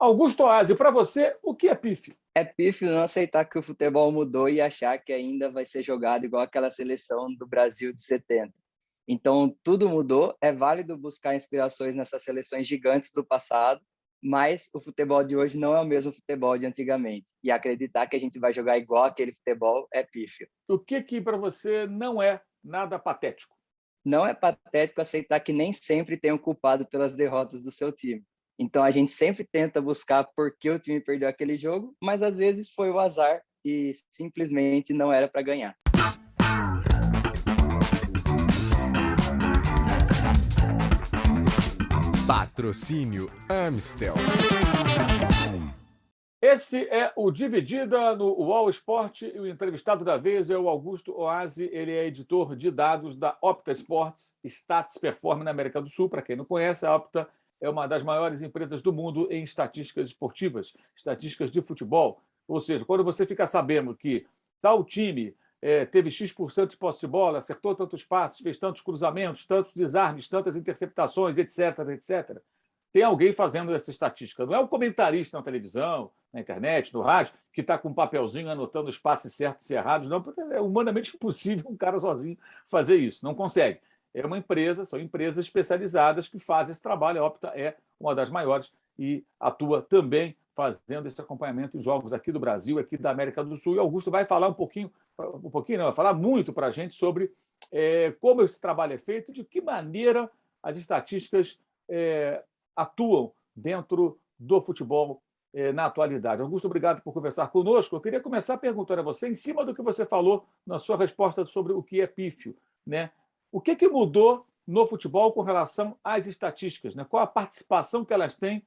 Augusto Oasi, para você, o que é pífio? É pífio não aceitar que o futebol mudou e achar que ainda vai ser jogado igual aquela seleção do Brasil de 70. Então, tudo mudou, é válido buscar inspirações nessas seleções gigantes do passado, mas o futebol de hoje não é o mesmo futebol de antigamente. E acreditar que a gente vai jogar igual aquele futebol é pífio. O que para você não é nada patético? Não é patético aceitar que nem sempre tem um culpado pelas derrotas do seu time. Então a gente sempre tenta buscar por que o time perdeu aquele jogo, mas às vezes foi o azar e simplesmente não era para ganhar. Patrocínio Amstel. Esse é o Dividida no UOL Esporte e o entrevistado da vez é o Augusto Oasi. Ele é editor de dados da Opta Sports, Stats Perform na América do Sul. Para quem não conhece, a Opta é uma das maiores empresas do mundo em estatísticas esportivas, estatísticas de futebol. Ou seja, quando você fica sabendo que tal time teve X% de posse de bola, acertou tantos passes, fez tantos cruzamentos, tantos desarmes, tantas interceptações, etc., etc., tem alguém fazendo essa estatística. Não é o comentarista na televisão, na internet, no rádio, que está com um papelzinho anotando os passes certos e errados, não, porque é humanamente impossível um cara sozinho fazer isso, não consegue. É uma empresa, são empresas especializadas que fazem esse trabalho. A Opta é uma das maiores e atua também fazendo esse acompanhamento em jogos aqui do Brasil, aqui da América do Sul. E Augusto vai falar vai falar muito para a gente sobre como esse trabalho é feito, de que maneira as estatísticas atuam dentro do futebol na atualidade. Augusto, obrigado por conversar conosco. Eu queria começar perguntando a você, em cima do que você falou na sua resposta sobre o que é pífio, né? O que mudou no futebol com relação às estatísticas, né? Qual a participação que elas têm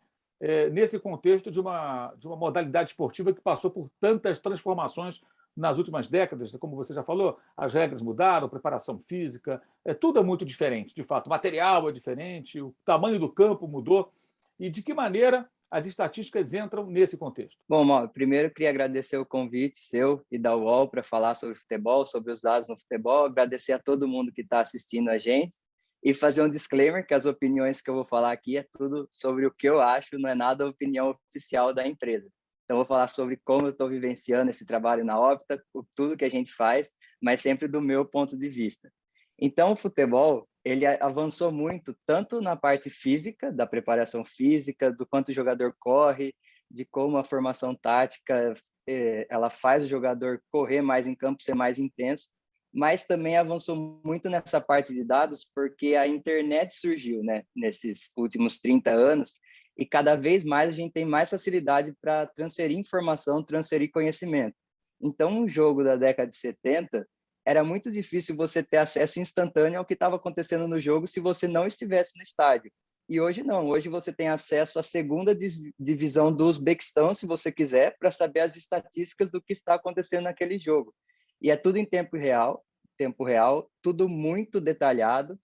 nesse contexto de uma modalidade esportiva que passou por tantas transformações nas últimas décadas? Como você já falou, as regras mudaram, a preparação física, tudo é muito diferente, de fato. O material é diferente, o tamanho do campo mudou. E de que maneira as estatísticas entram nesse contexto? Bom, Mauro, primeiro eu queria agradecer o convite seu e da UOL para falar sobre futebol, sobre os dados no futebol, agradecer a todo mundo que está assistindo a gente e fazer um disclaimer que as opiniões que eu vou falar aqui é tudo sobre o que eu acho, não é nada a opinião oficial da empresa. Então, eu vou falar sobre como eu estou vivenciando esse trabalho na Opta, tudo que a gente faz, mas sempre do meu ponto de vista. Então, o futebol, ele avançou muito, tanto na parte física, da preparação física, do quanto o jogador corre, de como a formação tática ela faz o jogador correr mais em campo, ser mais intenso, mas também avançou muito nessa parte de dados, porque a internet surgiu, né, nesses últimos 30 anos, e cada vez mais a gente tem mais facilidade para transferir informação, transferir conhecimento. Então, um jogo da década de 70 era muito difícil você ter acesso instantâneo ao que estava acontecendo no jogo se você não estivesse no estádio. E hoje não, hoje você tem acesso à segunda divisão do Uzbequistão, se você quiser, para saber as estatísticas do que está acontecendo naquele jogo. E é tudo em tempo real, tudo muito detalhado.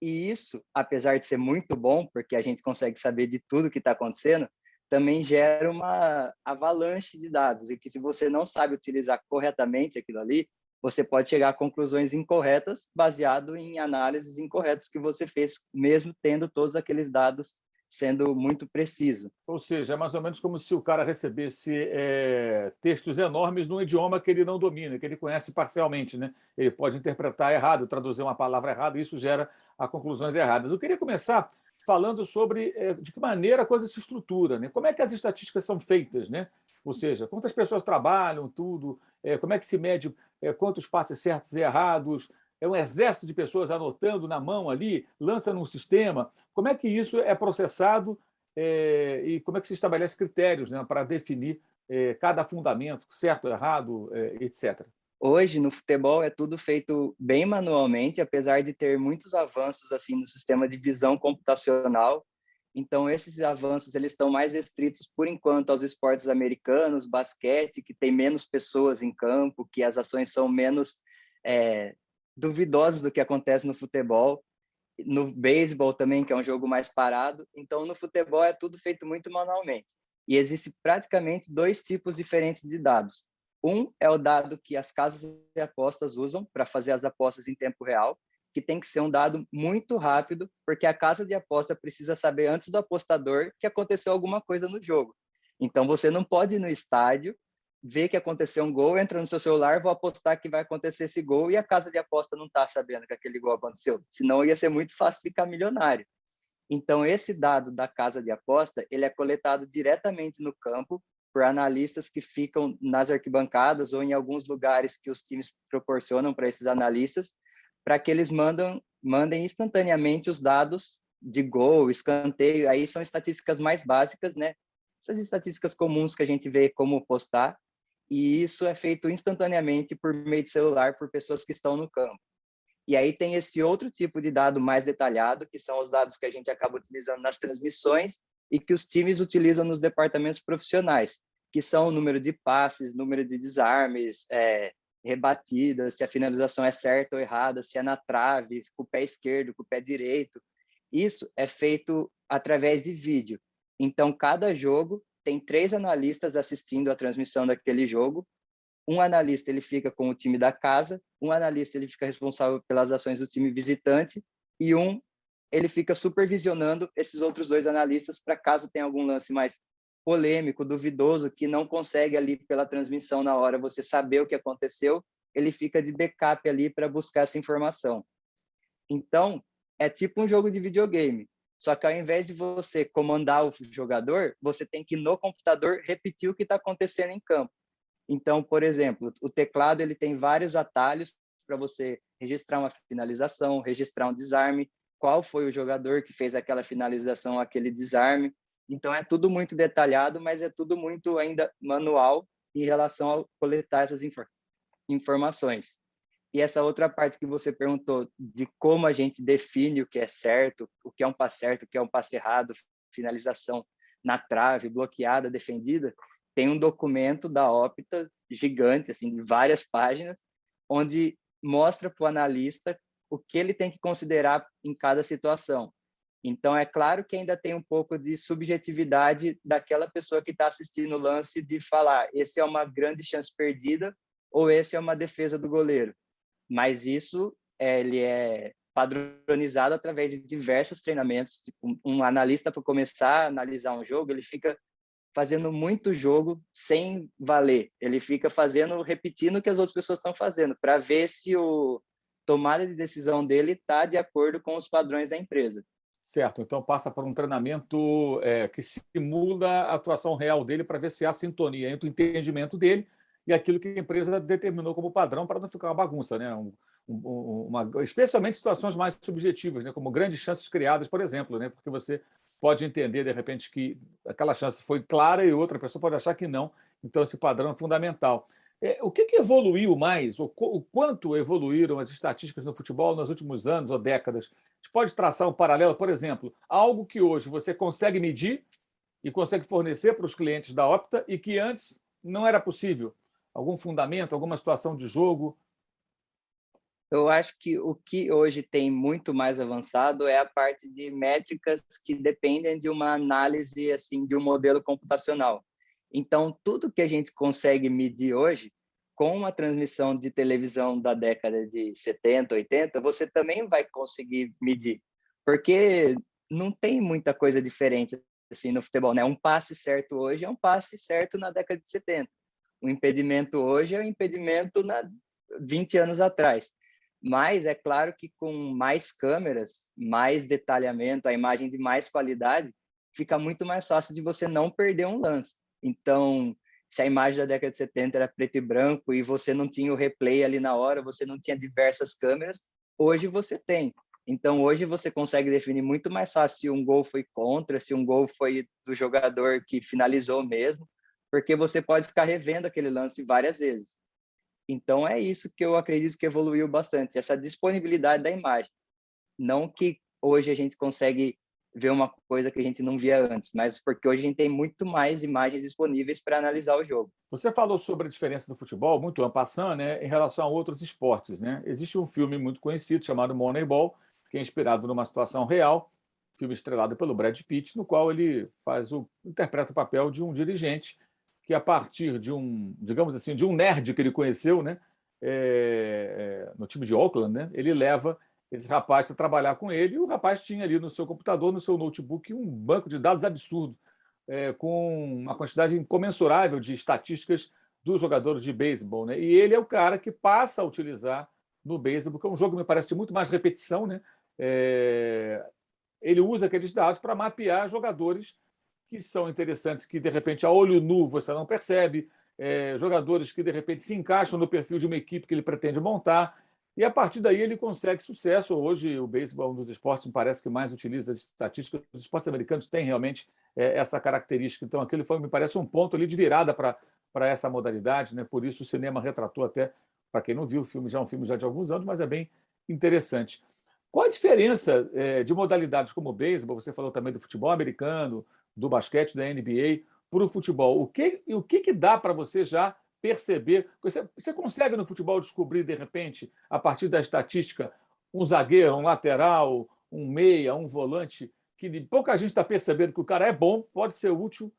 E isso, apesar de ser muito bom, porque a gente consegue saber de tudo que está acontecendo, também gera uma avalanche de dados. E que se você não sabe utilizar corretamente aquilo ali, você pode chegar a conclusões incorretas baseado em análises incorretas que você fez, mesmo tendo todos aqueles dados sendo muito preciso. Ou seja, é mais ou menos como se o cara recebesse textos enormes num idioma que ele não domina, que ele conhece parcialmente, né? Ele pode interpretar errado, traduzir uma palavra errada, e isso gera conclusões erradas. Eu queria começar falando sobre de que maneira a coisa se estrutura, né? Como é que as estatísticas são feitas, né? Ou seja, quantas pessoas trabalham, tudo, como é que se mede quantos passes certos e errados, é um exército de pessoas anotando na mão ali, lança num sistema. Como é que isso é processado e como é que se estabelece critérios, né, para definir cada fundamento, certo, errado, etc. Hoje, no futebol, é tudo feito bem manualmente, apesar de ter muitos avanços assim no sistema de visão computacional. Então, esses avanços eles estão mais restritos, por enquanto, aos esportes americanos, basquete, que tem menos pessoas em campo, que as ações são menos duvidosas do que acontece no futebol. No beisebol também, que é um jogo mais parado. Então, no futebol é tudo feito muito manualmente. E existe praticamente dois tipos diferentes de dados. Um é o dado que as casas de apostas usam para fazer as apostas em tempo real, que tem que ser um dado muito rápido, porque a casa de aposta precisa saber antes do apostador que aconteceu alguma coisa no jogo. Então, você não pode ir no estádio, ver que aconteceu um gol, entra no seu celular, vou apostar que vai acontecer esse gol e a casa de aposta não está sabendo que aquele gol aconteceu. Senão ia ser muito fácil ficar milionário. Então, esse dado da casa de aposta, ele é coletado diretamente no campo por analistas que ficam nas arquibancadas ou em alguns lugares que os times proporcionam para esses analistas, para que eles mandem instantaneamente os dados de gol, escanteio. Aí são estatísticas mais básicas, né? Essas estatísticas comuns que a gente vê como postar, e isso é feito instantaneamente por meio de celular por pessoas que estão no campo. E aí tem esse outro tipo de dado mais detalhado, que são os dados que a gente acaba utilizando nas transmissões e que os times utilizam nos departamentos profissionais, que são o número de passes, número de desarmes, rebatidas, se a finalização é certa ou errada, se é na trave, com o pé esquerdo, com o pé direito. Isso é feito através de vídeo. Então, cada jogo tem 3 analistas assistindo a transmissão daquele jogo. Um analista ele fica com o time da casa, um analista ele fica responsável pelas ações do time visitante e ele fica supervisionando esses outros 2 analistas para caso tenha algum lance mais polêmico, duvidoso, que não consegue ali pela transmissão na hora você saber o que aconteceu, ele fica de backup ali para buscar essa informação. Então, é tipo um jogo de videogame, só que ao invés de você comandar o jogador, você tem que no computador repetir o que está acontecendo em campo. Então, por exemplo, o teclado ele tem vários atalhos para você registrar uma finalização, registrar um desarme, qual foi o jogador que fez aquela finalização, aquele desarme. Então, é tudo muito detalhado, mas é tudo muito ainda manual em relação a coletar essas informações. E essa outra parte que você perguntou de como a gente define o que é certo, o que é um passe certo, o que é um passe errado, finalização na trave, bloqueada, defendida, tem um documento da Opta gigante, assim, de várias páginas, onde mostra para o analista o que ele tem que considerar em cada situação. Então, é claro que ainda tem um pouco de subjetividade daquela pessoa que está assistindo o lance de falar esse é uma grande chance perdida ou esse é uma defesa do goleiro. Mas isso ele é padronizado através de diversos treinamentos. Tipo, um analista, para começar a analisar um jogo, ele fica fazendo muito jogo sem valer. Ele fica repetindo o que as outras pessoas estão fazendo, para ver se o tomada de decisão dele está de acordo com os padrões da empresa. Certo, então passa por um treinamento que simula a atuação real dele para ver se há sintonia entre o entendimento dele e aquilo que a empresa determinou como padrão para não ficar uma bagunça, né? Especialmente situações mais subjetivas, né? Como grandes chances criadas, por exemplo, né? Porque você pode entender, de repente, que aquela chance foi clara e outra pessoa pode achar que não. Então, esse padrão é fundamental. O que evoluiu mais, o quanto evoluíram as estatísticas no futebol nos últimos anos ou décadas? A gente pode traçar um paralelo, por exemplo, algo que hoje você consegue medir e consegue fornecer para os clientes da Opta e que antes não era possível. Algum fundamento, alguma situação de jogo? Eu acho que o que hoje tem muito mais avançado é a parte de métricas que dependem de uma análise assim de um modelo computacional. Então, tudo que a gente consegue medir hoje, com uma transmissão de televisão da década de 70, 80, você também vai conseguir medir, porque não tem muita coisa diferente assim no futebol, né? Um passe certo hoje é um passe certo na década de 70. O impedimento hoje é um impedimento 20 anos atrás. Mas é claro que com mais câmeras, mais detalhamento, a imagem de mais qualidade, fica muito mais fácil de você não perder um lance. Então, se a imagem da década de 70 era preto e branco e você não tinha o replay ali na hora, você não tinha diversas câmeras, hoje você tem. Então, hoje você consegue definir muito mais fácil se um gol foi contra, se um gol foi do jogador que finalizou mesmo, porque você pode ficar revendo aquele lance várias vezes. Então, é isso que eu acredito que evoluiu bastante, essa disponibilidade da imagem. Não que hoje a gente consegue ver uma coisa que a gente não via antes, mas porque hoje a gente tem muito mais imagens disponíveis para analisar o jogo. Você falou sobre a diferença do futebol, muito en passant, né, em relação a outros esportes, né? Existe um filme muito conhecido chamado Moneyball, que é inspirado numa situação real, filme estrelado pelo Brad Pitt, no qual ele interpreta o papel de um dirigente que, a partir de digamos assim, de um nerd que ele conheceu, né, no time de Oakland, né, ele leva esse rapaz para trabalhar com ele, e o rapaz tinha ali no seu computador, no seu notebook, um banco de dados absurdo, com uma quantidade incomensurável de estatísticas dos jogadores de beisebol, né? E ele é o cara que passa a utilizar no beisebol, que é um jogo que me parece de muito mais repetição, né? Ele usa aqueles dados para mapear jogadores que são interessantes, que de repente a olho nu você não percebe, jogadores que de repente se encaixam no perfil de uma equipe que ele pretende montar, e a partir daí ele consegue sucesso. Hoje o beisebol é um dos esportes, me parece, que mais utiliza as estatísticas. Os esportes americanos têm realmente essa característica. Então aquele foi, me parece, um ponto ali de virada para essa modalidade, né? Por isso o cinema retratou até, para quem não viu o filme, já é um filme já de alguns anos, mas é bem interessante. Qual a diferença de modalidades como o beisebol? Você falou também do futebol americano, do basquete, da NBA, para o futebol. O que dá para você já perceber? Você consegue no futebol descobrir, de repente, a partir da estatística, um zagueiro, um lateral, um meia, um volante, que pouca gente está percebendo que o cara é bom, pode ser útil,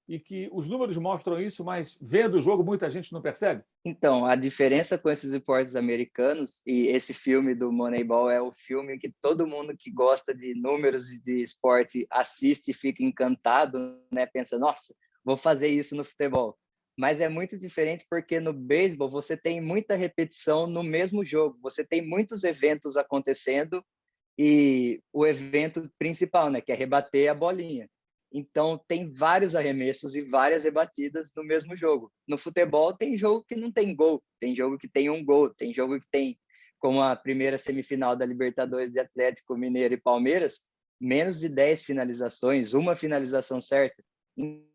e que os números mostram isso, mas vendo o jogo muita gente não percebe? Então, a diferença com esses esportes americanos, e esse filme do Moneyball é o filme que todo mundo que gosta de números e de esporte assiste e fica encantado, né? Pensa, nossa, vou fazer isso no futebol. Mas é muito diferente porque no beisebol você tem muita repetição no mesmo jogo, você tem muitos eventos acontecendo e o evento principal, né, que é rebater a bolinha. Então, tem vários arremessos e várias rebatidas no mesmo jogo. No futebol, tem jogo que não tem gol, tem jogo que tem um gol, tem jogo que tem, como a primeira semifinal da Libertadores de Atlético Mineiro e Palmeiras, menos de 10 finalizações, uma finalização certa.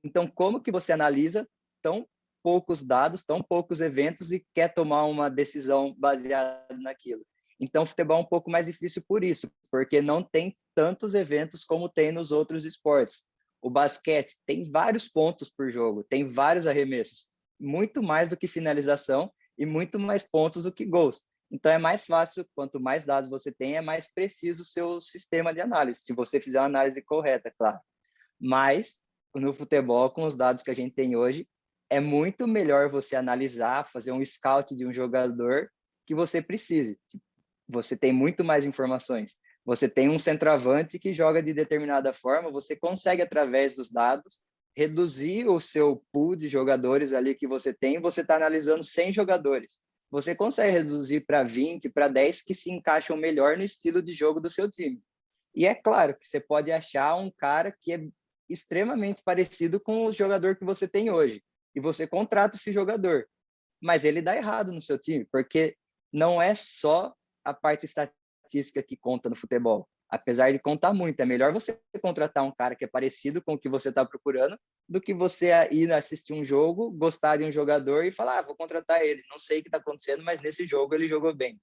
Então, como que você analisa tão poucos dados, tão poucos eventos e quer tomar uma decisão baseada naquilo? Então, o futebol é um pouco mais difícil por isso, porque não tem tantos eventos como tem nos outros esportes. O basquete tem vários pontos por jogo, tem vários arremessos, muito mais do que finalização e muito mais pontos do que gols. Então é mais fácil, quanto mais dados você tem, é mais preciso o seu sistema de análise, se você fizer uma análise correta, claro. Mas no futebol, com os dados que a gente tem hoje, é muito melhor você analisar, fazer um scout de um jogador que você precise. Você tem muito mais informações. Você tem um centroavante que joga de determinada forma, você consegue, através dos dados, reduzir o seu pool de jogadores ali que você tem, você está analisando 100 jogadores. Você consegue reduzir para 20, para 10 que se encaixam melhor no estilo de jogo do seu time. E é claro que você pode achar um cara que é extremamente parecido com o jogador que você tem hoje, e você contrata esse jogador, mas ele dá errado no seu time, porque não é só a parte estatística que conta no futebol. Apesar de contar muito, é melhor você contratar um cara que é parecido com o que você está procurando do que você ir assistir um jogo, gostar de um jogador e falar, vou contratar ele. Não sei o que está acontecendo, mas nesse jogo ele jogou bem.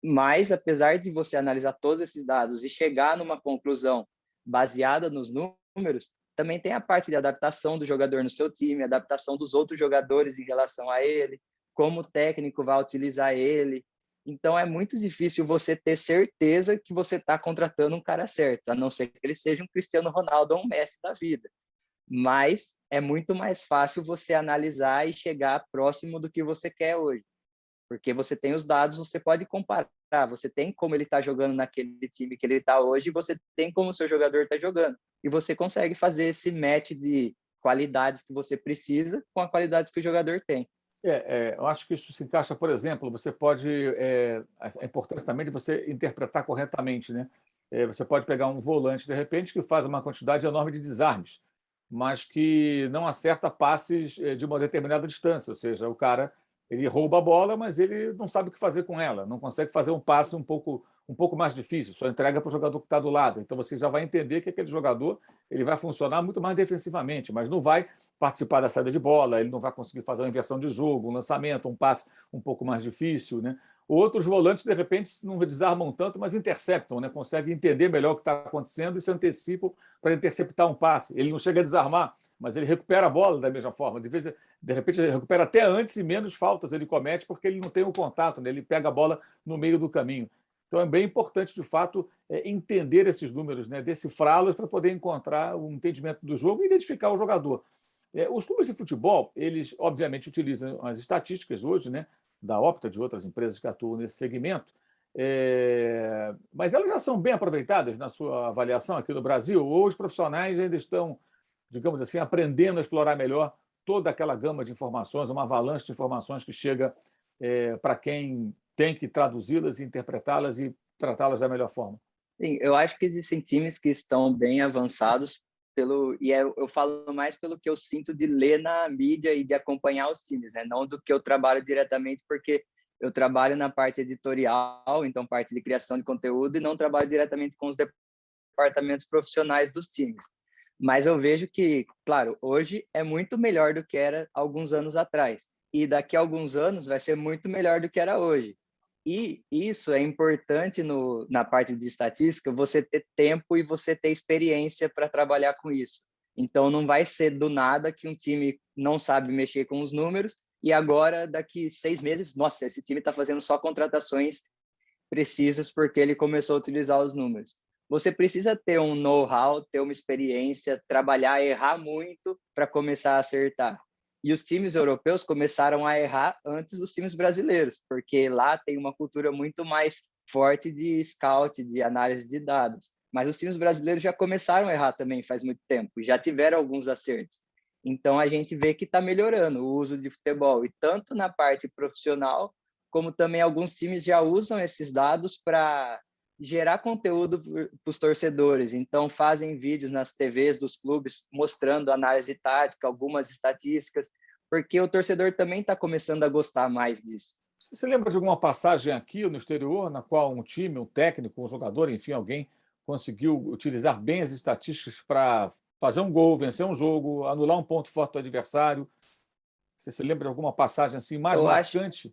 Mas, apesar de você analisar todos esses dados e chegar numa conclusão baseada nos números, também tem a parte de adaptação do jogador no seu time, adaptação dos outros jogadores em relação a ele, como o técnico vai utilizar ele. Então, é muito difícil você ter certeza que você está contratando um cara certo, a não ser que ele seja um Cristiano Ronaldo ou um Messi da vida. Mas é muito mais fácil você analisar e chegar próximo do que você quer hoje. Porque você tem os dados, você pode comparar, você tem como ele está jogando naquele time que ele está hoje, e você tem como o seu jogador está jogando. E você consegue fazer esse match de qualidades que você precisa com as qualidades que o jogador tem. Eu acho que isso se encaixa, por exemplo, você pode. A importância também de você interpretar corretamente, né? Você pode pegar um volante, de repente, que faz uma quantidade enorme de desarmes, mas que não acerta passes de uma determinada distância, ou seja, o cara ele rouba a bola, mas ele não sabe o que fazer com ela, não consegue fazer um passe um pouco mais difícil, só entrega para o jogador que está do lado. Então você já vai entender que aquele jogador ele vai funcionar muito mais defensivamente, mas não vai participar da saída de bola, ele não vai conseguir fazer uma inversão de jogo, um lançamento, um passe um pouco mais difícil, né? Outros volantes, de repente, não desarmam tanto, mas interceptam, né? Conseguem entender melhor o que está acontecendo e se antecipam para interceptar um passe. Ele não chega a desarmar, mas ele recupera a bola da mesma forma. De repente, ele recupera até antes e menos faltas ele comete porque ele não tem o contato, né? Ele pega a bola no meio do caminho. Então, é bem importante, de fato, entender esses números, né? Decifrá-los para poder encontrar o entendimento do jogo e identificar o jogador. Os clubes de futebol, eles, obviamente, utilizam as estatísticas hoje, né? Da Opta, de outras empresas que atuam nesse segmento, Mas elas já são bem aproveitadas na sua avaliação aqui no Brasil, ou os profissionais ainda estão, digamos assim, aprendendo a explorar melhor toda aquela gama de informações, uma avalanche de informações que chega para quem tem que traduzi-las, interpretá-las e tratá-las da melhor forma? Sim, eu acho que existem times que estão bem avançados eu falo mais pelo que eu sinto de ler na mídia e de acompanhar os times, né? Não do que eu trabalho diretamente, porque eu trabalho na parte editorial, então parte de criação de conteúdo, e não trabalho diretamente com os departamentos profissionais dos times. Mas eu vejo que, claro, hoje é muito melhor do que era alguns anos atrás. E daqui a alguns anos vai ser muito melhor do que era hoje. E isso é importante na parte de estatística, você ter tempo e você ter experiência para trabalhar com isso. Então, não vai ser do nada que um time não sabe mexer com os números e agora, daqui 6 meses, nossa, esse time está fazendo só contratações precisas porque ele começou a utilizar os números. Você precisa ter um know-how, ter uma experiência, trabalhar, errar muito para começar a acertar. E os times europeus começaram a errar antes dos times brasileiros, porque lá tem uma cultura muito mais forte de scout, de análise de dados. Mas os times brasileiros já começaram a errar também faz muito tempo, e já tiveram alguns acertos. Então a gente vê que está melhorando o uso de futebol, e tanto na parte profissional, como também alguns times já usam esses dados para gerar conteúdo para os torcedores. Então, fazem vídeos nas TVs dos clubes mostrando análise tática, algumas estatísticas, porque o torcedor também está começando a gostar mais disso. Você se lembra de alguma passagem aqui ou no exterior na qual um time, um técnico, um jogador, enfim, alguém conseguiu utilizar bem as estatísticas para fazer um gol, vencer um jogo, anular um ponto forte do adversário? Você se lembra de alguma passagem assim mais Eu acho marcante?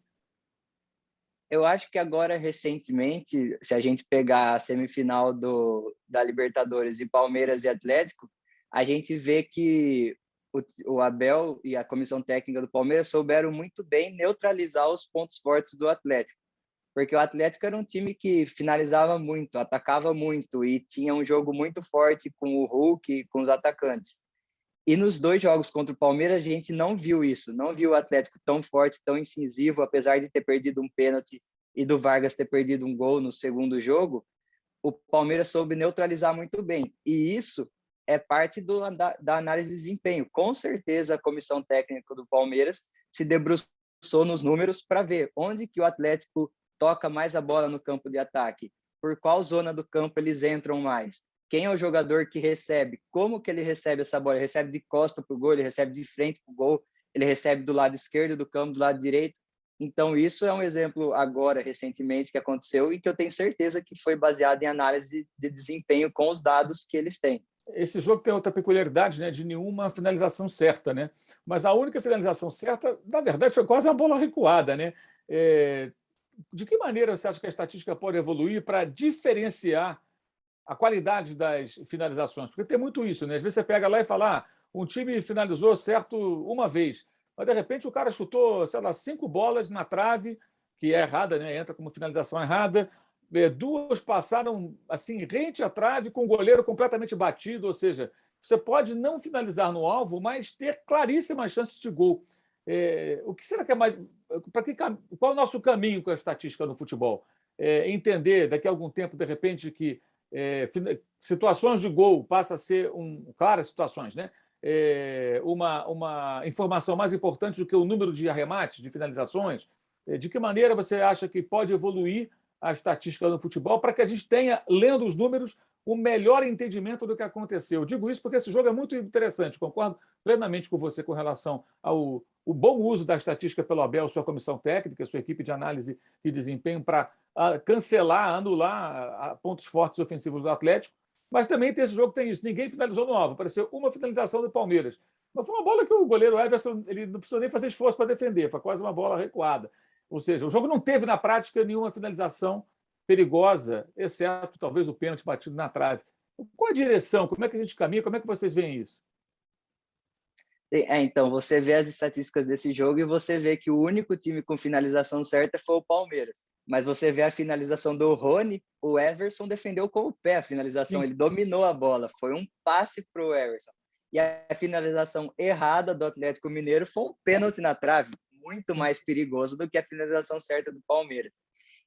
Eu acho que agora, recentemente, se a gente pegar a semifinal da Libertadores e Palmeiras e Atlético, a gente vê que o Abel e a comissão técnica do Palmeiras souberam muito bem neutralizar os pontos fortes do Atlético. Porque o Atlético era um time que finalizava muito, atacava muito e tinha um jogo muito forte com o Hulk e com os atacantes. E nos 2 jogos contra o Palmeiras, a gente não viu isso, não viu o Atlético tão forte, tão incisivo, apesar de ter perdido um pênalti e do Vargas ter perdido um gol no segundo jogo, o Palmeiras soube neutralizar muito bem. E isso é parte da análise de desempenho. Com certeza, a comissão técnica do Palmeiras se debruçou nos números para ver onde que o Atlético toca mais a bola no campo de ataque, por qual zona do campo eles entram mais. Quem é o jogador que recebe? Como que ele recebe essa bola? Ele recebe de costa para o gol, ele recebe de frente para o gol, ele recebe do lado esquerdo do campo, do lado direito. Então, isso é um exemplo agora, recentemente, que aconteceu e que eu tenho certeza que foi baseado em análise de desempenho com os dados que eles têm. Esse jogo tem outra peculiaridade, né, de nenhuma finalização certa, né? Mas a única finalização certa, na verdade, foi quase uma bola recuada, né? De que maneira você acha que a estatística pode evoluir para diferenciar a qualidade das finalizações? Porque tem muito isso, né? Às vezes você pega lá e fala, um time finalizou certo uma vez, mas de repente o cara chutou, sei lá, 5 bolas na trave, que é errada, né? Entra como finalização errada. 2 passaram assim, rente à trave, com o goleiro completamente batido, ou seja, você pode não finalizar no alvo, mas ter claríssimas chances de gol. O que será que é mais. Qual é o nosso caminho com a estatística no futebol? Entender daqui a algum tempo, de repente, que situações de gol passa a ser claras situações, né? Uma informação mais importante do que o número de arremates, de finalizações. De que maneira você acha que pode evoluir a estatística no futebol para que a gente tenha, lendo os números, o melhor entendimento do que aconteceu? Digo isso porque esse jogo é muito interessante, concordo plenamente com você com relação ao bom uso da estatística pelo Abel, sua comissão técnica, sua equipe de análise de desempenho para cancelar, anular pontos fortes ofensivos do Atlético, mas também tem esse jogo que tem isso, ninguém finalizou no alvo, apareceu uma finalização do Palmeiras. Mas foi uma bola que o goleiro Everson ele não precisou nem fazer esforço para defender, foi quase uma bola recuada. Ou seja, o jogo não teve, na prática, nenhuma finalização perigosa, exceto talvez o pênalti batido na trave. Qual a direção? Como é que a gente caminha? Como é que vocês veem isso? Então, você vê as estatísticas desse jogo e você vê que o único time com finalização certa foi o Palmeiras. Mas você vê a finalização do Rony, o Everson defendeu com o pé a finalização, Sim. Ele dominou a bola, foi um passe para o Everson. E a finalização errada do Atlético Mineiro foi um pênalti na trave, muito mais perigoso do que a finalização certa do Palmeiras.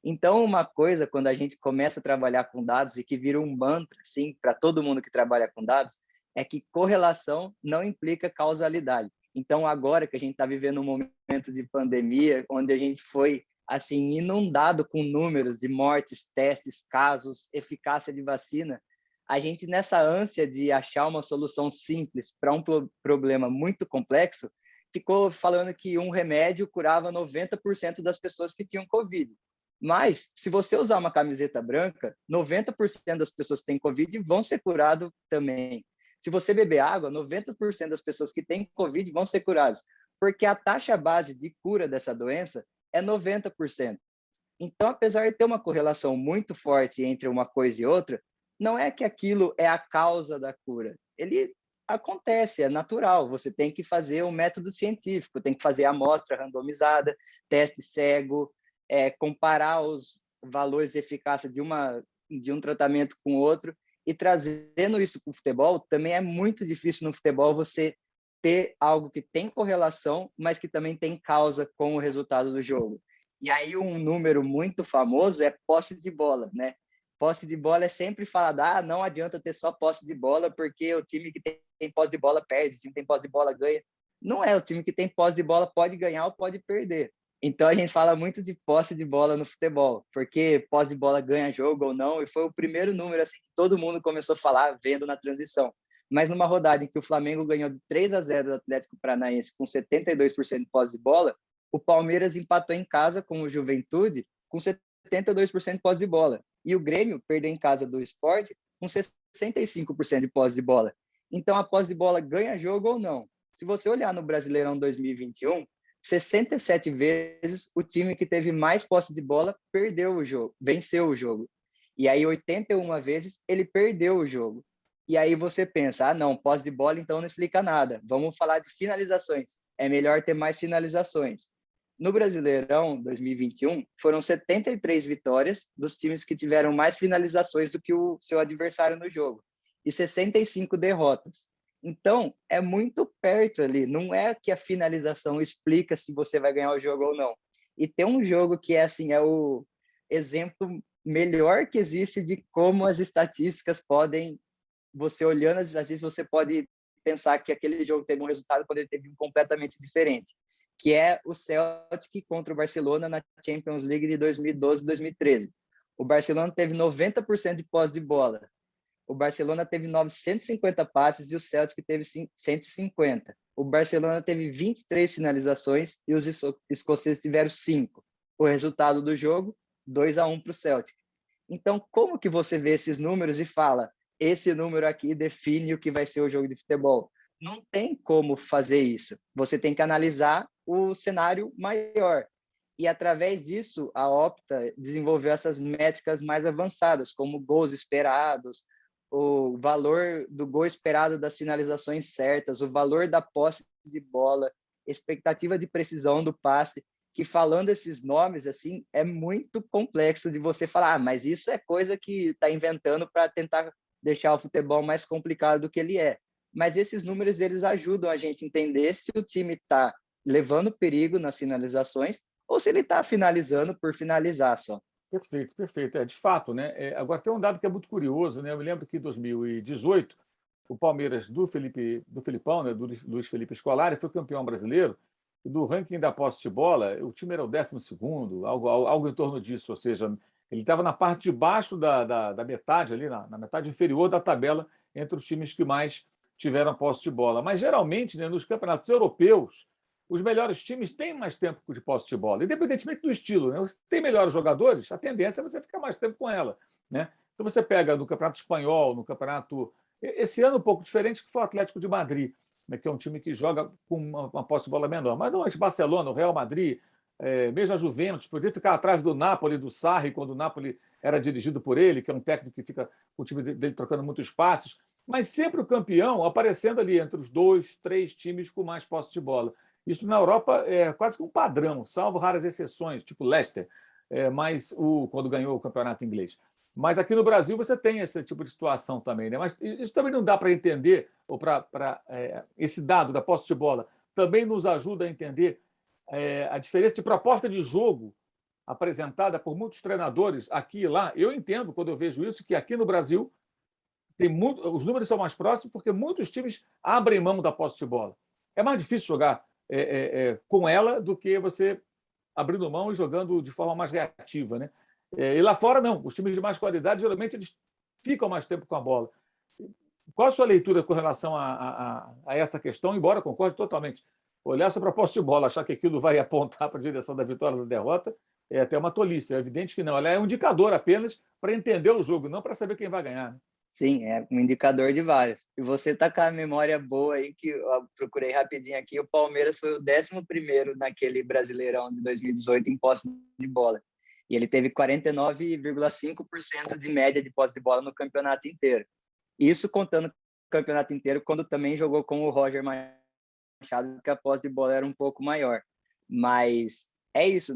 Então, uma coisa, quando a gente começa a trabalhar com dados e que vira um mantra, assim, para todo mundo que trabalha com dados, é que correlação não implica causalidade. Então, agora que a gente está vivendo um momento de pandemia, onde a gente foi assim inundado com números de mortes, testes, casos, eficácia de vacina, a gente nessa ânsia de achar uma solução simples para um problema muito complexo, ficou falando que um remédio curava 90% das pessoas que tinham Covid. Mas, se você usar uma camiseta branca, 90% das pessoas que têm Covid vão ser curadas também. Se você beber água, 90% das pessoas que têm Covid vão ser curadas, porque a taxa base de cura dessa doença é 90%. Então, apesar de ter uma correlação muito forte entre uma coisa e outra, não é que aquilo é a causa da cura. Ele acontece, é natural. Você tem que fazer um método científico, tem que fazer amostra randomizada, teste cego, comparar os valores de eficácia de um tratamento com outro, e trazendo isso para o futebol, também é muito difícil no futebol você ter algo que tem correlação, mas que também tem causa com o resultado do jogo. E aí um número muito famoso é posse de bola, né? Posse de bola é sempre falado, não adianta ter só posse de bola, porque o time que tem posse de bola perde, o time que tem posse de bola ganha. Não é, o time que tem posse de bola pode ganhar ou pode perder. Então a gente fala muito de posse de bola no futebol, porque posse de bola ganha jogo ou não, e foi o primeiro número assim que todo mundo começou a falar vendo na transmissão. Mas numa rodada em que o Flamengo ganhou de 3-0 do Atlético Paranaense com 72% de posse de bola, o Palmeiras empatou em casa com o Juventude com 72% de posse de bola. E o Grêmio perdeu em casa do Sport com 65% de posse de bola. Então a posse de bola ganha jogo ou não. Se você olhar no Brasileirão 2021, 67 vezes o time que teve mais posse de bola perdeu o jogo, venceu o jogo. E aí 81 vezes ele perdeu o jogo. E aí você pensa, não, posse de bola então não explica nada. Vamos falar de finalizações. É melhor ter mais finalizações. No Brasileirão 2021, foram 73 vitórias dos times que tiveram mais finalizações do que o seu adversário no jogo. E 65 derrotas. Então, é muito perto ali. Não é que a finalização explica se você vai ganhar o jogo ou não. E tem um jogo que é assim, é o exemplo melhor que existe de como as estatísticas podem, você olhando as estatísticas, você pode pensar que aquele jogo teve um resultado quando ele teve um completamente diferente, que é o Celtic contra o Barcelona na Champions League de 2012-2013. O Barcelona teve 90% de posse de bola. O Barcelona teve 950 passes e o Celtic teve 150. O Barcelona teve 23 finalizações e os escoceses tiveram 5. O resultado do jogo, 2-1 para o Celtic. Então, como que você vê esses números e fala, esse número aqui define o que vai ser o jogo de futebol? Não tem como fazer isso. Você tem que analisar o cenário maior. E, através disso, a Opta desenvolveu essas métricas mais avançadas, como gols esperados, o valor do gol esperado das finalizações certas, o valor da posse de bola, expectativa de precisão do passe, que falando esses nomes, assim, é muito complexo de você falar, mas isso é coisa que está inventando para tentar deixar o futebol mais complicado do que ele é. Mas esses números, eles ajudam a gente a entender se o time está levando perigo nas finalizações ou se ele está finalizando por finalizar só. Perfeito, perfeito. De fato, né? Agora tem um dado que é muito curioso, né? Eu me lembro que em 2018 o Palmeiras do Filipão, né? Do Luiz Felipe Scolari, foi campeão brasileiro e do ranking da posse de bola, o time era o 12º, algo em torno disso, ou seja, ele estava na parte de baixo da metade ali, na metade inferior da tabela entre os times que mais tiveram posse de bola. Mas geralmente, né, nos campeonatos europeus os melhores times têm mais tempo de posse de bola, independentemente do estilo. Né? Você tem melhores jogadores, a tendência é você ficar mais tempo com ela. Né? Então você pega no Campeonato Espanhol, no Campeonato... Esse ano um pouco diferente, que foi o Atlético de Madrid, né? Que é um time que joga com uma posse de bola menor. Mas não, Barcelona, o Real Madrid, mesmo a Juventus, poderia ficar atrás do Napoli, do Sarri, quando o Napoli era dirigido por ele, que é um técnico que fica com o time dele trocando muitos passes, mas sempre o campeão aparecendo ali entre os 2, 3 times com mais posse de bola. Isso na Europa é quase que um padrão, salvo raras exceções, tipo Leicester, quando ganhou o campeonato inglês. Mas aqui no Brasil você tem esse tipo de situação também. Né? Mas isso também não dá para entender, ou esse dado da posse de bola também nos ajuda a entender a diferença de proposta de jogo apresentada por muitos treinadores aqui e lá. Eu entendo, quando eu vejo isso, que aqui no Brasil os números são mais próximos porque muitos times abrem mão da posse de bola. É mais difícil jogar com ela do que você abrindo mão e jogando de forma mais reativa, né? E lá fora, não. Os times de mais qualidade, geralmente, eles ficam mais tempo com a bola. Qual a sua leitura com relação a essa questão, embora eu concorde totalmente? Olhar sobre a posse de bola, achar que aquilo vai apontar para a direção da vitória ou da derrota, é até uma tolice. É evidente que não. Ela é um indicador apenas para entender o jogo, não para saber quem vai ganhar, né? Sim, é um indicador de vários. E você tá com a memória boa aí, que eu procurei rapidinho aqui, o Palmeiras foi o 11º naquele Brasileirão de 2018 em posse de bola. E ele teve 49,5% de média de posse de bola no campeonato inteiro. Isso contando o campeonato inteiro, quando também jogou com o Roger Machado, que a posse de bola era um pouco maior. Mas é isso,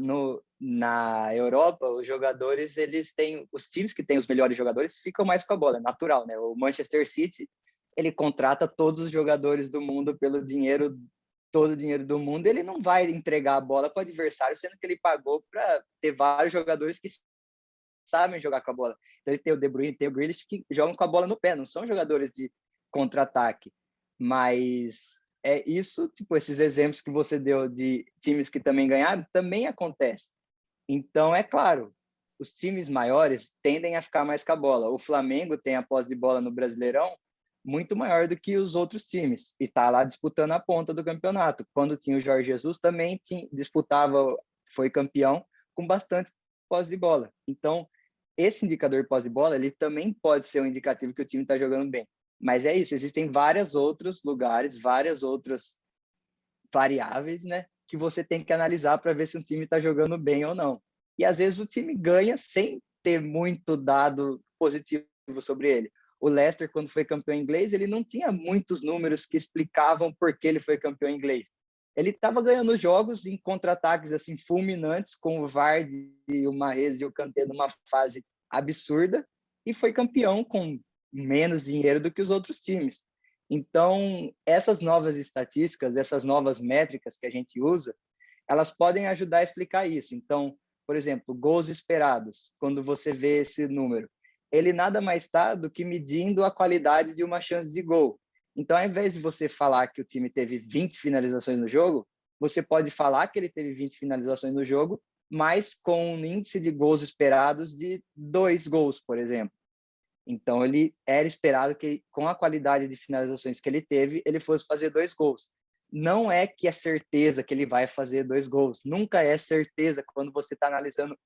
na Europa, os jogadores, eles têm, os times que têm os melhores jogadores ficam mais com a bola, é natural, né? O Manchester City, ele contrata todos os jogadores do mundo pelo dinheiro, todo o dinheiro do mundo, ele não vai entregar a bola para o adversário, sendo que ele pagou para ter vários jogadores que sabem jogar com a bola. Então ele tem o De Bruyne, tem o Grealish, que jogam com a bola no pé, não são jogadores de contra-ataque. Mas é isso, tipo, esses exemplos que você deu de times que também ganharam, também acontece. Então, é claro, os times maiores tendem a ficar mais com a bola. O Flamengo tem a posse de bola no Brasileirão muito maior do que os outros times e está lá disputando a ponta do campeonato. Quando tinha o Jorge Jesus, também disputava, foi campeão com bastante posse de bola. Então, esse indicador de posse de bola, ele também pode ser um indicativo que o time está jogando bem. Mas é isso, existem vários outros lugares, várias outras variáveis, né, que você tem que analisar para ver se o time está jogando bem ou não. E às vezes o time ganha sem ter muito dado positivo sobre ele. O Leicester, quando foi campeão inglês, ele não tinha muitos números que explicavam por que ele foi campeão inglês. Ele estava ganhando jogos em contra-ataques assim fulminantes, com o Vardy, o Mahrez e o Kanté numa fase absurda, e foi campeão com menos dinheiro do que os outros times. Então, essas novas estatísticas, essas novas métricas que a gente usa, elas podem ajudar a explicar isso. Então, por exemplo, gols esperados, quando você vê esse número, ele nada mais está do que medindo a qualidade de uma chance de gol. Então, ao invés de você falar que o time teve 20 finalizações no jogo, você pode falar que ele teve 20 finalizações no jogo, mas com um índice de gols esperados de 2 gols, por exemplo. Então, ele era esperado que, com a qualidade de finalizações que ele teve, ele fosse fazer 2 gols. Não é que é certeza que ele vai fazer 2 gols. Nunca é certeza quando você está analisando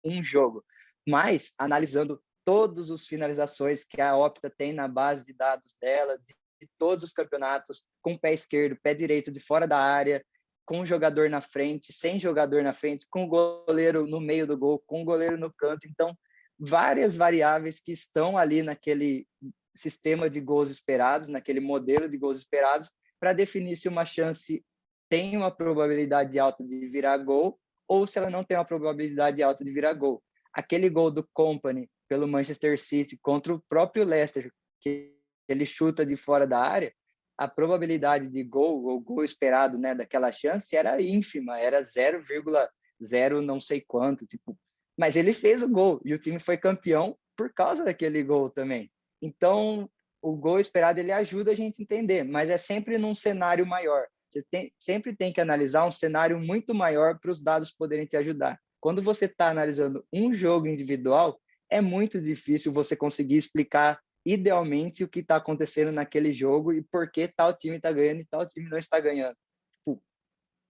um jogo. Mas, analisando todas as finalizações que a Opta tem na base de dados dela, de todos os campeonatos, com pé esquerdo, pé direito de fora da área, com jogador na frente, sem jogador na frente, com goleiro no meio do gol, com goleiro no canto. Então, várias variáveis que estão ali naquele sistema de gols esperados, naquele modelo de gols esperados, para definir se uma chance tem uma probabilidade alta de virar gol ou se ela não tem uma probabilidade alta de virar gol. Aquele gol do Kompany pelo Manchester City contra o próprio Leicester, que ele chuta de fora da área, a probabilidade de gol, ou gol esperado, né, daquela chance era ínfima, era 0,0 não sei quanto, tipo, mas ele fez o gol e o time foi campeão por causa daquele gol também. Então, o gol esperado ele ajuda a gente a entender, mas é sempre num cenário maior. Você sempre tem que analisar um cenário muito maior para os dados poderem te ajudar. Quando você está analisando um jogo individual, é muito difícil você conseguir explicar idealmente o que está acontecendo naquele jogo e por que tal time está ganhando e tal time não está ganhando. Tipo,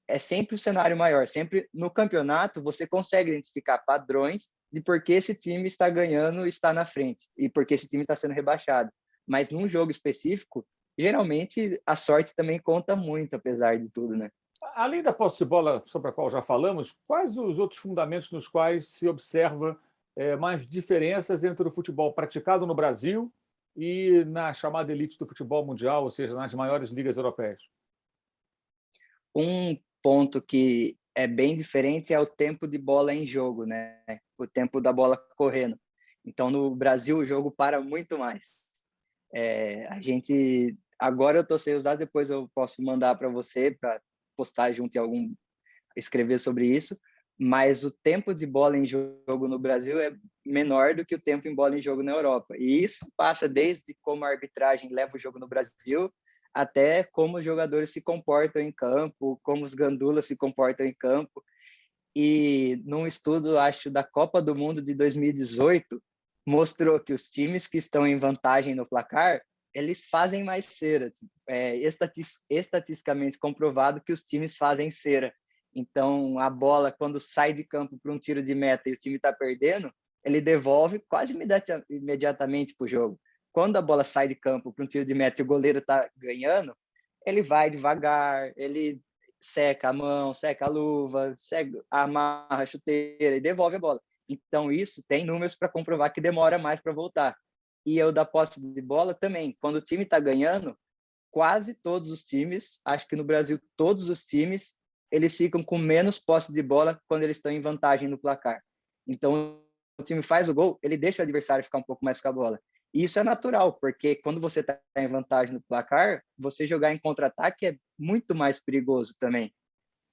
é sempre o cenário maior. Sempre no campeonato você consegue identificar padrões de por que esse time está ganhando e está na frente e por que esse time está sendo rebaixado. Mas num jogo específico, geralmente a sorte também conta muito, apesar de tudo, né? Além da posse de bola sobre a qual já falamos, quais os outros fundamentos nos quais se observa mais diferenças entre o futebol praticado no Brasil e na chamada elite do futebol mundial, ou seja, nas maiores ligas europeias? Um ponto que é bem diferente é o tempo de bola em jogo, né? O tempo da bola correndo. Então, no Brasil, o jogo para muito mais. A gente... Agora eu estou sem os dados, depois eu posso mandar para você, para postar junto em algum... escrever sobre isso, mas o tempo de bola em jogo no Brasil é menor do que o tempo em bola em jogo na Europa. E isso passa desde como a arbitragem leva o jogo no Brasil, até como os jogadores se comportam em campo, como os gandulas se comportam em campo. E num estudo, acho, da Copa do Mundo de 2018, mostrou que os times que estão em vantagem no placar, eles fazem mais cera. É estatisticamente comprovado que os times fazem cera. Então, a bola, quando sai de campo para um tiro de meta e o time está perdendo, ele devolve quase imediatamente para o jogo. Quando a bola sai de campo para um tiro de meta e o goleiro está ganhando, ele vai devagar, ele seca a mão, seca a luva, amarra a chuteira e devolve a bola. Então, isso tem números para comprovar que demora mais para voltar. E eu da posse de bola também. Quando o time está ganhando, quase todos os times, acho que no Brasil todos os times, eles ficam com menos posse de bola quando eles estão em vantagem no placar. Então, o time faz o gol, ele deixa o adversário ficar um pouco mais com a bola. E isso é natural, porque quando você está em vantagem no placar, você jogar em contra-ataque é muito mais perigoso também.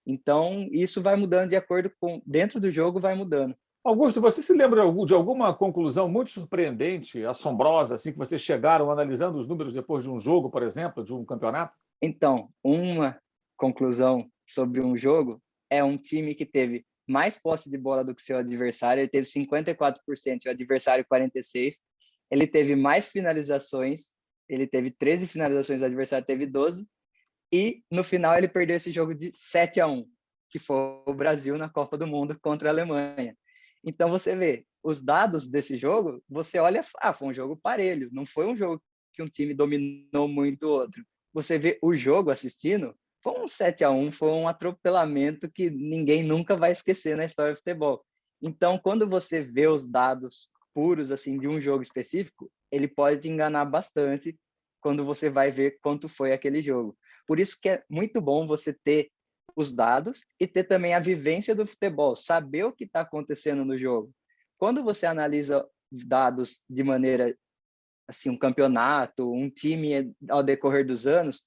Então, isso vai mudando de acordo com... Dentro do jogo, vai mudando. Augusto, você se lembra de alguma conclusão muito surpreendente, assombrosa, assim, que vocês chegaram analisando os números depois de um jogo, por exemplo, de um campeonato? Então, uma conclusão sobre um jogo é um time que teve mais posse de bola do que seu adversário, ele teve 54% e o adversário 46%. Ele teve mais finalizações, ele teve 13 finalizações, o adversário teve 12. E no final ele perdeu esse jogo de 7-1, que foi o Brasil na Copa do Mundo contra a Alemanha. Então você vê os dados desse jogo, você olha, foi um jogo parelho, não foi um jogo que um time dominou muito o outro. Você vê o jogo assistindo, foi um 7-1, foi um atropelamento que ninguém nunca vai esquecer na história do futebol. Então, quando você vê os dados puros assim de um jogo específico, ele pode te enganar bastante quando você vai ver quanto foi aquele jogo. Por isso que é muito bom você ter os dados e ter também a vivência do futebol, saber o que está acontecendo no jogo. Quando você analisa dados de maneira assim, um campeonato, um time ao decorrer dos anos,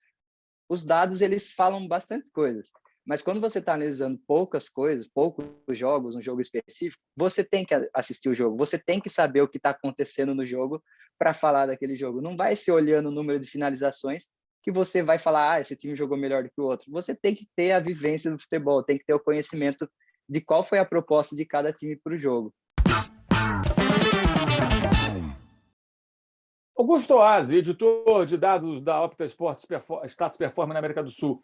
os dados eles falam bastante coisas. Mas quando você está analisando poucas coisas, poucos jogos, um jogo específico, você tem que assistir o jogo, você tem que saber o que está acontecendo no jogo para falar daquele jogo. Não vai ser olhando o número de finalizações que você vai falar, esse time jogou melhor do que o outro. Você tem que ter a vivência do futebol, tem que ter o conhecimento de qual foi a proposta de cada time para o jogo. Augusto Oasi, editor de dados da Opta Sports Status Performance na América do Sul.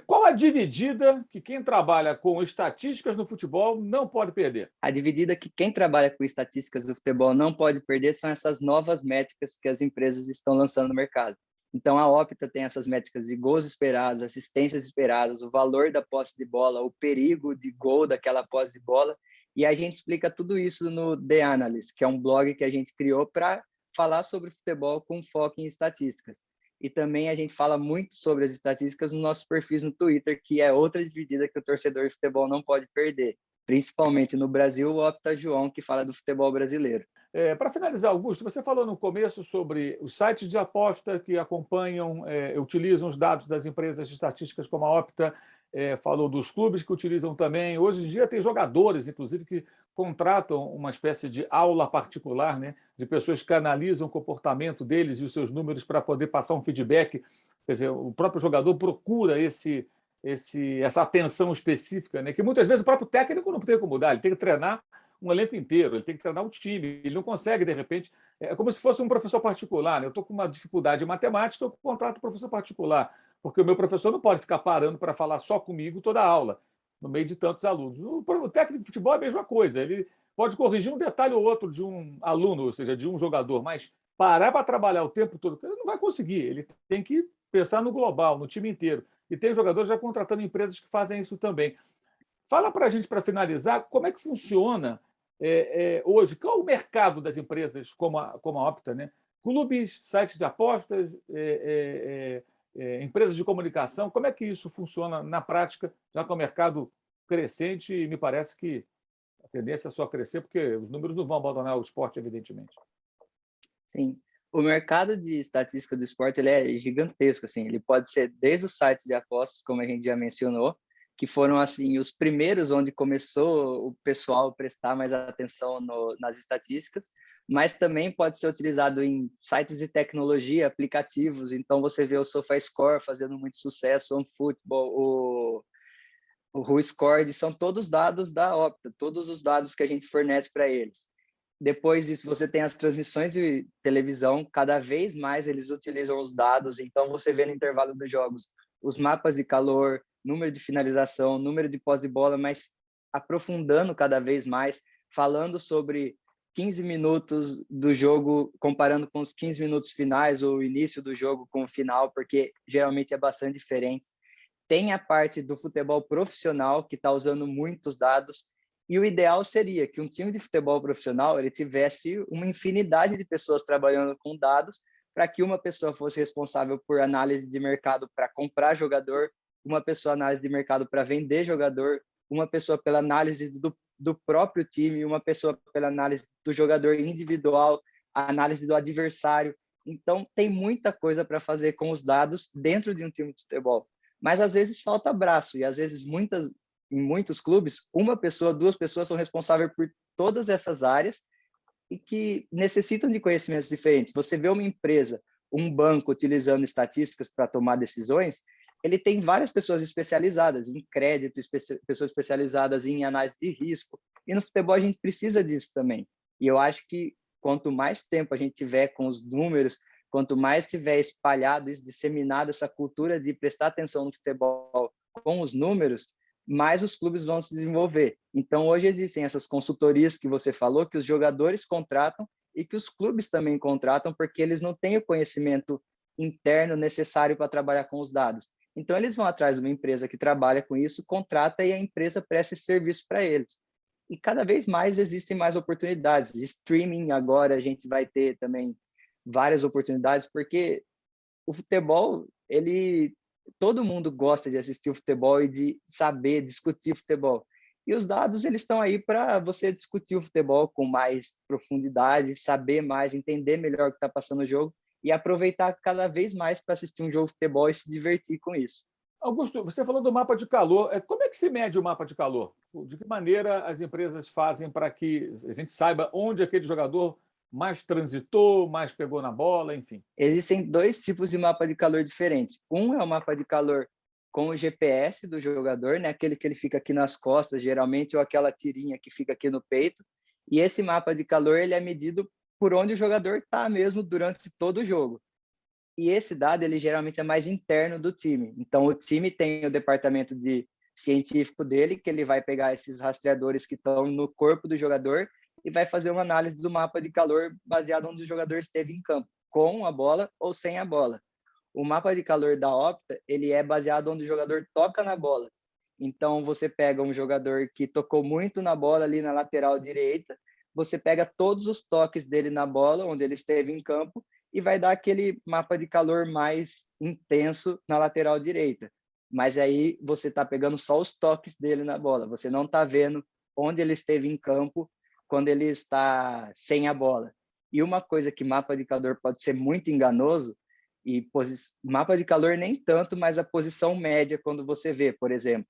Qual a dividida que quem trabalha com estatísticas no futebol não pode perder? A dividida que quem trabalha com estatísticas do futebol não pode perder são essas novas métricas que as empresas estão lançando no mercado. Então, a Opta tem essas métricas de gols esperados, assistências esperadas, o valor da posse de bola, o perigo de gol daquela posse de bola, e a gente explica tudo isso no The Analyst, que é um blog que a gente criou para falar sobre futebol com foco em estatísticas. E também a gente fala muito sobre as estatísticas nos nossos perfis no Twitter, que é outra dividida que o torcedor de futebol não pode perder. Principalmente no Brasil, o Opta João, que fala do futebol brasileiro. Para finalizar, Augusto, você falou no começo sobre os sites de aposta que acompanham, utilizam os dados das empresas de estatísticas como a Opta, falou dos clubes que utilizam também. Hoje em dia tem jogadores, inclusive, que contratam uma espécie de aula particular, né, de pessoas que analisam o comportamento deles e os seus números para poder passar um feedback. Quer dizer, o próprio jogador procura essa atenção específica, né, que muitas vezes o próprio técnico não tem como mudar, ele tem que treinar um elenco inteiro, ele tem que treinar um time, ele não consegue, de repente, é como se fosse um professor particular, né? Eu estou com uma dificuldade em matemática, eu contrato um professor particular, porque o meu professor não pode ficar parando para falar só comigo toda a aula, no meio de tantos alunos. O técnico de futebol é a mesma coisa, ele pode corrigir um detalhe ou outro de um aluno, ou seja, de um jogador, mas parar para trabalhar o tempo todo, ele não vai conseguir, ele tem que pensar no global, no time inteiro. E tem jogadores já contratando empresas que fazem isso também. Fala para a gente, para finalizar, como é que funciona hoje, qual é o mercado das empresas como a Opta, né? Clubes, sites de apostas, empresas de comunicação, como é que isso funciona na prática, já que é um mercado crescente e me parece que a tendência é só crescer, porque os números não vão abandonar o esporte, evidentemente. Sim. O mercado de estatística do esporte ele é gigantesco, assim. Ele pode ser desde os sites de apostas, como a gente já mencionou, que foram assim os primeiros onde começou o pessoal a prestar mais atenção nas estatísticas, mas também pode ser utilizado em sites de tecnologia, aplicativos. Então você vê o SofaScore fazendo muito sucesso, o OneFootball, o WhoScored, são todos dados da Opta, todos os dados que a gente fornece para eles. Depois disso, você tem as transmissões de televisão, cada vez mais eles utilizam os dados, então você vê no intervalo dos jogos os mapas de calor, número de finalização, número de posse de bola, mas aprofundando cada vez mais, falando sobre 15 minutos do jogo, comparando com os 15 minutos finais ou o início do jogo com o final, porque geralmente é bastante diferente. Tem a parte do futebol profissional, que está usando muitos dados, e o ideal seria que um time de futebol profissional ele tivesse uma infinidade de pessoas trabalhando com dados para que uma pessoa fosse responsável por análise de mercado para comprar jogador, uma pessoa análise de mercado para vender jogador, uma pessoa pela análise do próprio time, uma pessoa pela análise do jogador individual, a análise do adversário. Então, tem muita coisa para fazer com os dados dentro de um time de futebol. Mas, às vezes, falta braço, e, às vezes, em muitos clubes, uma pessoa, duas pessoas são responsáveis por todas essas áreas e que necessitam de conhecimentos diferentes. Você vê uma empresa, um banco utilizando estatísticas para tomar decisões, ele tem várias pessoas especializadas em crédito, pessoas especializadas em análise de risco, e no futebol a gente precisa disso também. E eu acho que quanto mais tempo a gente tiver com os números, quanto mais tiver espalhado, disseminado essa cultura de prestar atenção no futebol com os números, mais os clubes vão se desenvolver. Então, hoje existem essas consultorias que você falou, que os jogadores contratam e que os clubes também contratam, porque eles não têm o conhecimento interno necessário para trabalhar com os dados. Então, eles vão atrás de uma empresa que trabalha com isso, contrata e a empresa presta esse serviço para eles. E cada vez mais existem mais oportunidades. Streaming, agora a gente vai ter também várias oportunidades, porque o futebol, todo mundo gosta de assistir o futebol e de saber discutir futebol. E os dados, eles estão aí para você discutir o futebol com mais profundidade, saber mais, entender melhor o que está passando no jogo e aproveitar cada vez mais para assistir um jogo de futebol e se divertir com isso. Augusto, você falou do mapa de calor. Como é que se mede o mapa de calor? De que maneira as empresas fazem para que a gente saiba onde aquele jogador mais transitou, mais pegou na bola, enfim? Existem dois tipos de mapa de calor diferentes. Um é o mapa de calor com o GPS do jogador, né? Aquele que ele fica aqui nas costas, geralmente, ou aquela tirinha que fica aqui no peito. E esse mapa de calor ele é medido por onde o jogador está mesmo durante todo o jogo. E esse dado ele geralmente é mais interno do time. Então, o time tem o departamento científico dele, que ele vai pegar esses rastreadores que estão no corpo do jogador e vai fazer uma análise do mapa de calor baseado onde o jogador esteve em campo, com a bola ou sem a bola. O mapa de calor da Opta, ele é baseado onde o jogador toca na bola. Então, você pega um jogador que tocou muito na bola ali na lateral direita, você pega todos os toques dele na bola, onde ele esteve em campo, e vai dar aquele mapa de calor mais intenso na lateral direita. Mas aí você está pegando só os toques dele na bola, você não está vendo onde ele esteve em campo quando ele está sem a bola. E uma coisa que mapa de calor pode ser muito enganoso, e mapa de calor nem tanto, mas a posição média quando você vê, por exemplo.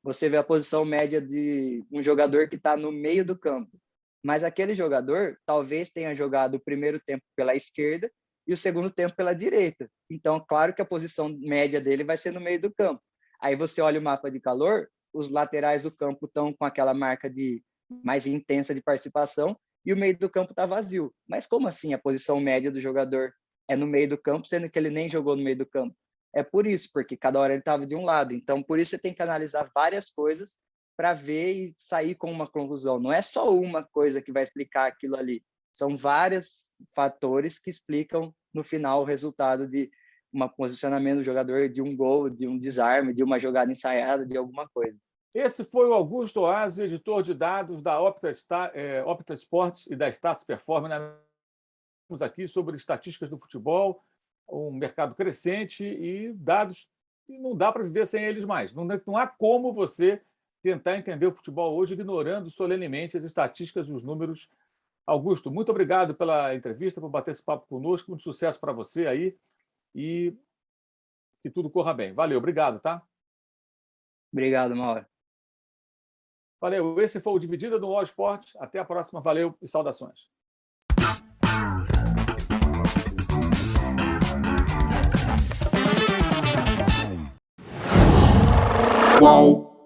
Você vê a posição média de um jogador que está no meio do campo. Mas aquele jogador talvez tenha jogado o primeiro tempo pela esquerda e o segundo tempo pela direita. Então, claro que a posição média dele vai ser no meio do campo. Aí você olha o mapa de calor, os laterais do campo estão com aquela marca de mais intensa de participação e o meio do campo está vazio. Mas como assim a posição média do jogador é no meio do campo, sendo que ele nem jogou no meio do campo? É por isso, porque cada hora ele estava de um lado. Então, por isso você tem que analisar várias coisas para ver e sair com uma conclusão. Não é só uma coisa que vai explicar aquilo ali. São vários fatores que explicam, no final, o resultado de um posicionamento do jogador, de um gol, de um desarme, de uma jogada ensaiada, de alguma coisa. Esse foi o Augusto Oasi, editor de dados da Opta Sports e da Status Performance. Falamos aqui sobre estatísticas do futebol, um mercado crescente e dados que não dá para viver sem eles mais. Não há como você tentar entender o futebol hoje ignorando solenemente as estatísticas e os números. Augusto, muito obrigado pela entrevista, por bater esse papo conosco. Muito sucesso para você aí e que tudo corra bem. Valeu, obrigado, tá? Obrigado, Mauro. Valeu. Esse foi o Dividida no UOL Esporte. Até a próxima. Valeu e saudações. UOL.